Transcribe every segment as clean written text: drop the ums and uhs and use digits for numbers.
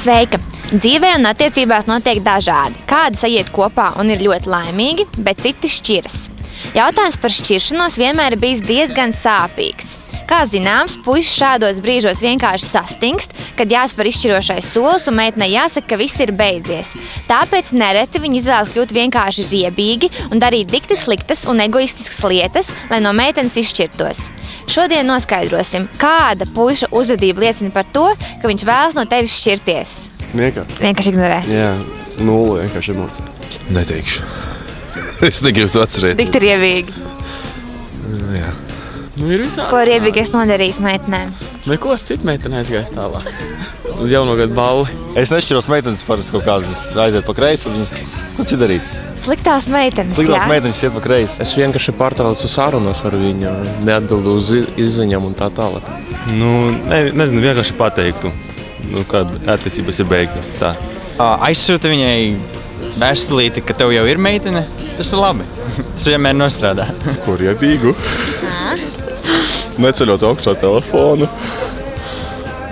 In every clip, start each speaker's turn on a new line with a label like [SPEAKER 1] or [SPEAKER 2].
[SPEAKER 1] Sveika! Dzīvē un attiecībās notiek dažādi. Kādi sajiet kopā un ir ļoti laimīgi, bet citi šķiras. Jautājums par šķiršanos vienmēr ir bijis diezgan sāpīgs. Kā zināms, puisis šādos brīžos vienkārši sastingst, kad jāspēr izšķirošais solis un meitenei jāsaka, ka viss ir beidzies. Tāpēc nereti viņi izvēlas kļūt vienkārši riebīgi un darīt dikti sliktas un egoistiskas lietas, lai no meitenes izšķirtos. Šodien noskaidrosim, kāda puiša uzvedība liecina par to, ka viņš vēlas no tevis šķirties. Vienkārši ignorē.
[SPEAKER 2] Jā, nulle vienkārši emocija. Neteikšu. Es negribu to atcerēt.
[SPEAKER 1] Dikti riebīgi.
[SPEAKER 2] Jā.
[SPEAKER 3] Nu, ir visādi.
[SPEAKER 1] Ko riebīgi es nodarīju meitenēm?
[SPEAKER 3] Neko ar citu meiteni aizgājis tālāk. Uz jauno gadu balli.
[SPEAKER 2] Es nešķiros meitenes parasti kaut kādas aiziet pa kreisi, un viņas ko citu darīt?
[SPEAKER 1] Sliktās meitenes,
[SPEAKER 2] Sliktās
[SPEAKER 1] jā?
[SPEAKER 2] meitenes iet pa kreisi.
[SPEAKER 4] Es vienkārši pārtraucu sarunas ar viņu, neatbildu uz izziņām un tā tālāk.
[SPEAKER 2] Nezinu, vienkārši pateiktu, kad attiecības ir beigtas. Tā.
[SPEAKER 5] Aizsūta viņai vēstulīti, ka tev jau ir meitene. Tas ir labi. Tas vienmēr nostrādā.
[SPEAKER 2] Ko riebīgu? Neceļot augšā telefonu.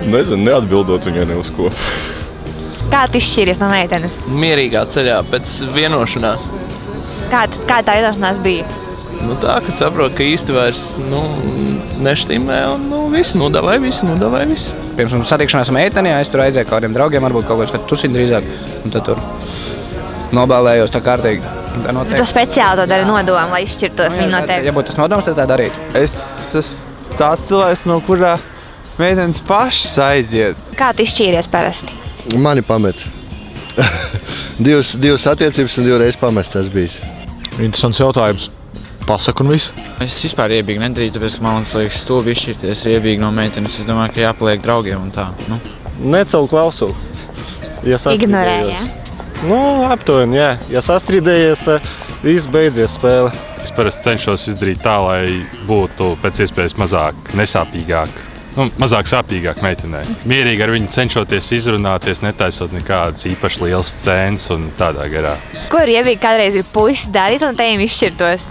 [SPEAKER 2] Nezinu, neatbildot viņai ne uz ko.
[SPEAKER 1] Kā tu izšķīries no meitenes?
[SPEAKER 3] Mierīgā ceļā pēc vienošanās.
[SPEAKER 1] Kā tā vienošanās bija?
[SPEAKER 3] Nu tā, kad saprot, ka īsti vairs neštimē un viss nodalē visu.
[SPEAKER 6] Pirms mums satikšanās ar meiteni, es tur aizēju kādiem draugiem, varbūt kaut kāds tusiņ drīzāk. Un tad tur nobēlējos tā kārtīgi.
[SPEAKER 1] Tu speciāli to dari nodomu, lai izšķirtos viņu no tevi?
[SPEAKER 6] Ja būtu tas nodoms, tad tā darītu.
[SPEAKER 7] Es esmu tāds cilvēks, no kurā meitenes pašas aiziet.
[SPEAKER 1] Kā tu izšķīries parasti?
[SPEAKER 8] Mani pamet. divas attiecības un divreiz pamests tas bijis.
[SPEAKER 4] Interesants jautājums. Pasaku un visu.
[SPEAKER 5] Es vispār riebīgi nedarīju, tāpēc, ka man liekas stulbi izšķirties riebīgi no meitenes. Es domāju, ka jāpaliek draugiem un tā.
[SPEAKER 2] Necelu klausulu. Ja
[SPEAKER 1] Ignorē, jā?
[SPEAKER 2] Aptuveni, jā. Ja sastrīdējies, tad viss beidzies spēle.
[SPEAKER 9] Es parasti cenšos izdarīt tā, lai būtu pēc iespējas mazāk nesāpīgāk. Mazāk sāpīgāk meitenei. Mierīgi ar viņu cenšoties izrunāties, netaisot nekādas īpaši lielas scēnas un tādā garā.
[SPEAKER 1] Ko riebīgi kādreiz ir puisis darīt, lai tevim izšķirtos?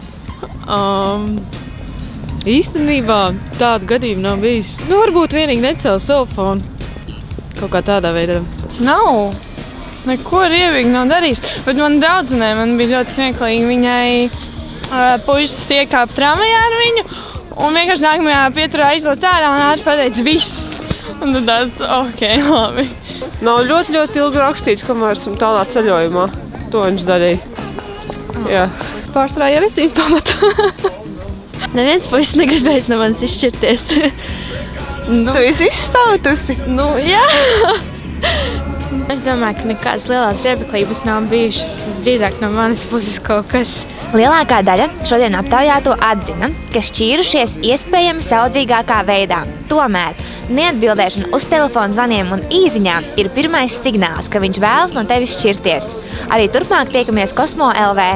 [SPEAKER 10] Īstenībā tādu gadījumu nav bijis. Varbūt vienīgi necēlu telefonu. Kaut kā tādā veidā.
[SPEAKER 11] Nav. Neko riebīgi nav darījis. Bet man draudzenei bija ļoti smieklīgi. Viņai puisis iekāpa tramvajā ar viņu un vienkārši nākamajā pieturā aizlec ārā un ātri pateica viss. Un tad tāds, ok, labi.
[SPEAKER 10] Nav ļoti ilgi rakstīts, kamēr esam tālā ceļojumā. To viņš darīja. Jā.
[SPEAKER 11] Pārsvarā jau es viņus pamatu.
[SPEAKER 12] Neviens puisis negribēs no manis izšķirties.
[SPEAKER 1] Tu esi izstautusi?
[SPEAKER 12] Jā. Es domāju, ka nekādas lielās riebeklības nav bijušas. Drīzāk no manas puses kaut kas.
[SPEAKER 1] Lielākā daļa šodien aptaujāto atzina, ka šķīrušies iespējami saudzīgākā veidā. Tomēr neatbildēšana uz telefonu zvaniem un īziņām ir pirmais signāls, ka viņš vēlas no tevis šķirties. Arī turpmāk tiekamies Kosmo LV.